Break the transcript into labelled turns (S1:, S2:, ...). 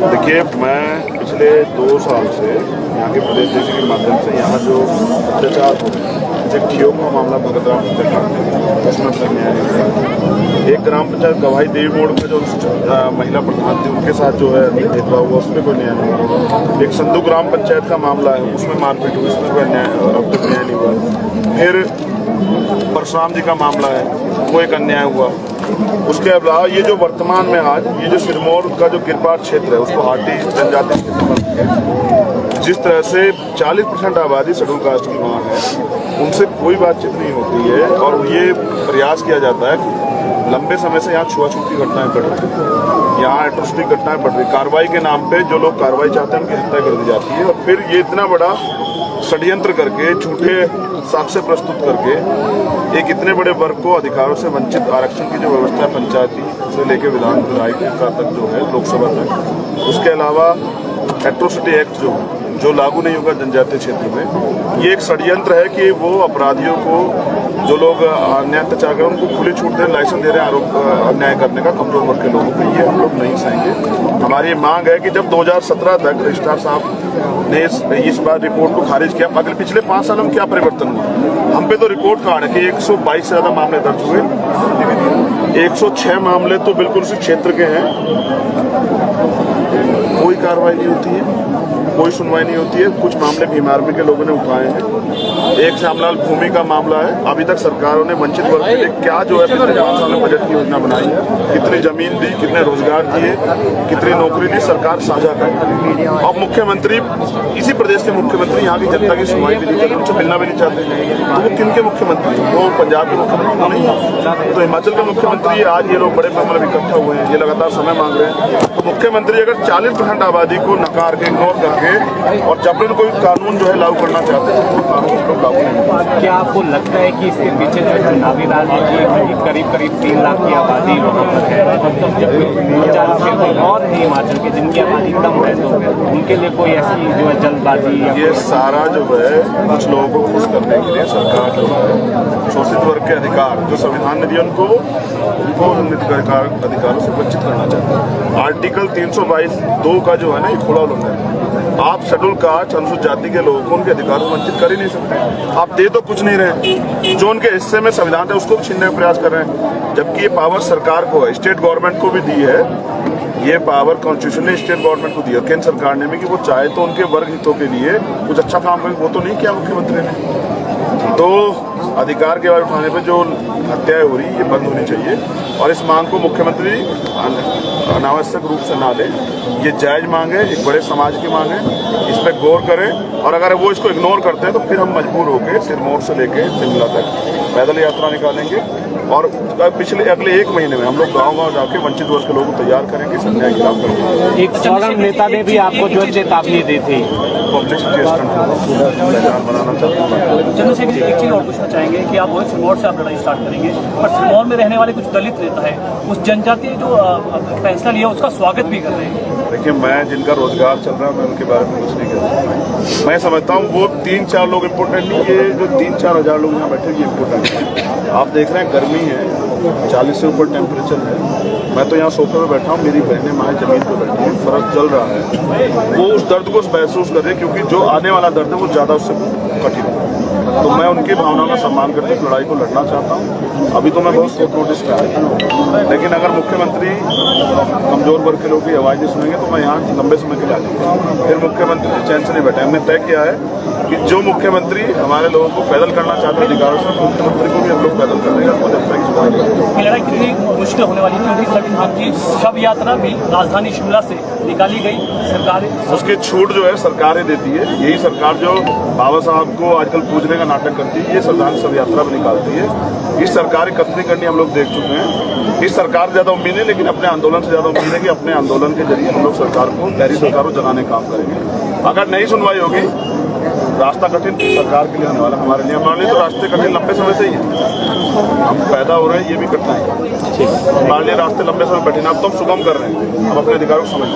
S1: देखिए, मैं पिछले 2 साल से यहाँ के प्रदेश अध्यक्ष के माध्यम से यहाँ जो अत्याचार हो रहे हैं, चिट्ठियों का मामला ग्राम पंचायत में उसमें तक न्याय नहीं हुआ। एक ग्राम पंचायत गवाही देवी मोड़ का जो महिला प्रधान थी उनके साथ जो है भेदभाव हुआ, उस पर कोई न्याय नहीं हुआ। एक संधू ग्राम पंचायत का मामला है, उसमें मारपीट हुई, उसमें कोई अब तक न्याय नहीं हुआ। फिर परशुराम जी का मामला है, वो एक अन्याय हुआ। उसके अलावा ये जो वर्तमान में आज ये जो सिरमौर का जो गिरपाट क्षेत्र है उसको हाटी जनजाति जिस तरह से 40% आबादी शेड्यूल कास्ट की वहाँ है, उनसे कोई बातचीत नहीं होती है और ये प्रयास किया जाता है कि लंबे समय से यहाँ छुआछूत की घटनाएं बढ़ रही हैं, यहाँ एट्रोसिटी घटनाएं बढ़ रही। कार्रवाई के नाम पे जो लोग कार्रवाई चाहते हैं उनकी हत्या कर दी जाती है और फिर ये इतना बड़ा षड्यंत्र करके झूठे साक्ष्य प्रस्तुत करके एक इतने बड़े वर्ग को अधिकारों से वंचित आरक्षण की जो व्यवस्था है पंचायती से लेकर विधान का तक जो है लोकसभा तक, उसके अलावा एट्रोसिटी एक्ट जो लागू नहीं होगा जनजातीय क्षेत्र में, ये एक षड्यंत्र है कि वो अपराधियों को जो लोग अन्याय अत्याचार कर उनको खुली छूट दे लाइसेंस दे रहे हैं आरोप अन्याय करने का कमजोर वर्ग के लोगों को। ये हम लोग नहीं सहेंगे। हमारी मांग है कि जब 2017 तक रजिस्ट्रार साहब ने इस बार रिपोर्ट को खारिज किया, अगले पिछले 5 सालों में क्या परिवर्तन हुआ? हम पे तो रिपोर्ट कार्ड है कि 122 से ज़्यादा मामले दर्ज हुए, 106 मामले तो बिल्कुल उसी क्षेत्र के हैं, कोई कार्रवाई नहीं होती है, कोई सुनवाई नहीं होती है। कुछ मामले भीमार्मी के लोगों ने उठाए हैं, एक श्यामलाल भूमि का मामला है। अभी तक सरकारों ने वंचित वर्ग के लिए क्या जो है पिछले 5 साल में बजट की योजना बनाई है, कितनी जमीन दी, कितने रोजगार दिए, कितनी नौकरी दी, सरकार साझा करे। अब मुख्यमंत्री इसी प्रदेश के मुख्यमंत्री यहाँ की जनता की सुनवाई भी नहीं करते, उनसे मिलना भी नहीं चाहते। तो वो किन के मुख्यमंत्री? वो पंजाब के मुख्यमंत्री नहीं है, तो हिमाचल के मुख्यमंत्री। आज ये लोग बड़े पैमाने पर इकट्ठा हुए हैं, ये लगातार समय मांग रहे हैं। तो मुख्यमंत्री अगर 40% आबादी को नकार के इग्नोर करके और जबरन कोई कानून जो है लागू करना चाहते हैं तो कानून लोग लागू नहीं।
S2: क्या आपको लगता है कि इसके पीछे जो चुनावी राजनीति करीब 3 लाख की आबादी वहाँ पर है, और है हिमाचल के जिनकी आबादी कम है, तो उनके लिए कोई ऐसी जो है जल्दबाजी?
S1: ये सारा जो है कुछ लोगों को खुश करने के लिए सरकार जो है शोषित वर्ग के अधिकार जो संविधान ने दिए उनको अधिकारों से वंचित करना चाहते हैं। आर्टिकल 322(2) का जो है ना, ये खुला उल्लंघन है। आप शेड्यूल कास्ट अनुसूचित जाति के लोगों को उनके अधिकार से वंचित कर ही नहीं सकते। आप दे तो कुछ नहीं रहे, जो उनके हिस्से में संविधान है उसको भी छीनने का प्रयास कर रहे हैं, जबकि ये पावर सरकार को है, स्टेट गवर्नमेंट को भी दी है। ये पावर कॉन्स्टिट्यूशन ने स्टेट गवर्नमेंट को दिया, केंद्र सरकार ने भी, कि वो चाहे तो उनके वर्ग हितों के लिए कुछ अच्छा काम करे। वो तो नहीं किया मुख्यमंत्री ने। तो अधिकार के बाद उठाने पे जो हत्याएं हो रही ये बंद होनी चाहिए और इस मांग को मुख्यमंत्री अनावश्यक रूप से ना लें। ये जायज मांग है, एक बड़े समाज की मांग है, इस पर गौर करें और अगर वो इसको इग्नोर करते हैं तो फिर हम मजबूर होकर सिरमौर से लेके शिमला तक पैदल यात्रा निकालेंगे और अगले 1 महीने में हम लोग गाँव-गाँव जाके वंचित वर्ग के लोगों को तैयार करेंगे, इस अन्याय के खिलाफ करेंगे।
S2: एक चौड़म नेता ने भी आपको जो चेतावनी दी थी,
S1: पब्लिसिटी बनाना चाहते हैं।
S3: चंद्रशेखर जी, एक चीज़ और पूछना चाहेंगे कि आप वही सिरमौर से आप लड़ाई स्टार्ट करेंगे, पर सिरमौर में रहने वाले कुछ दलित नेता है उस जनजातीय जो फैसला लिया उसका स्वागत भी कर रहे हैं।
S1: देखिए, मैं जिनका रोजगार चल रहा है मैं उनके बारे में कुछ नहीं कहता। मैं समझता हूँ वो 3-4 लोग इम्पोर्टेंट नहीं, ये जो 3-4 हज़ार लोग यहाँ बैठे ये इम्पोर्टेंट है। आप देख रहे हैं गर्मी है, 40 से ऊपर टेम्परेचर है, मैं तो यहाँ सोफे पे बैठा हूँ, मेरी बहनें माएँ जमीन पे बैठी हैं, फर्क चल रहा है। वो उस दर्द को महसूस कर रहे हैं क्योंकि जो आने वाला दर्द है वो ज़्यादा उससे कठिन है। तो मैं उनकी भावनाओं का सम्मान करके इस लड़ाई को लड़ना चाहता हूँ। अभी तो मैं बहुत शॉर्ट नोटिस पे आया हूँ, लेकिन अगर मुख्यमंत्री कमजोर वर्ग के लोगों की आवाज़ नहीं सुनेंगे तो मैं यहाँ लंबे समय के लिए आ जाऊँगा। फिर मुख्यमंत्री चैन से नहीं बैठे। हमने तय किया है कि जो मुख्यमंत्री हमारे लोगों को पैदल करना चाहते हैं अधिकारों से, मुख्यमंत्री को भी हम लोग पैदल कर देंगे।
S3: ये लड़ाई कितनी मुश्किल होने वाली थी क्योंकि आपकी शव यात्रा भी राजधानी शिमला से निकाली गई, सरकार
S1: उसकी छूट जो है सरकार ही देती है। यही सरकार जो बाबा साहब को आजकल पूजने का नाटक करती है, ये श्रद्धांजलि शव यात्रा भी निकालती है। इस सरकार की कतनी करनी हम लोग देख चुके हैं। इस सरकार से ज़्यादा उम्मीद है, लेकिन अपने आंदोलन से ज़्यादा उम्मीद है कि अपने आंदोलन के जरिए हम लोग सरकार को, गहरी सरकार को जगाने का काम करेंगे। अगर नहीं सुनवाई होगी, रास्ता कठिन सरकार के लिए होने वाला, हमारे लिए तो रास्ते कठिन लंबे समय से ही है। हम पैदा हो रहे हैं, ये भी कठिनाई है। हमारे लिए रास्ते लंबे समय कठिन, अब तो हम सुगम कर रहे हैं, हम अपने अधिकारों को समझ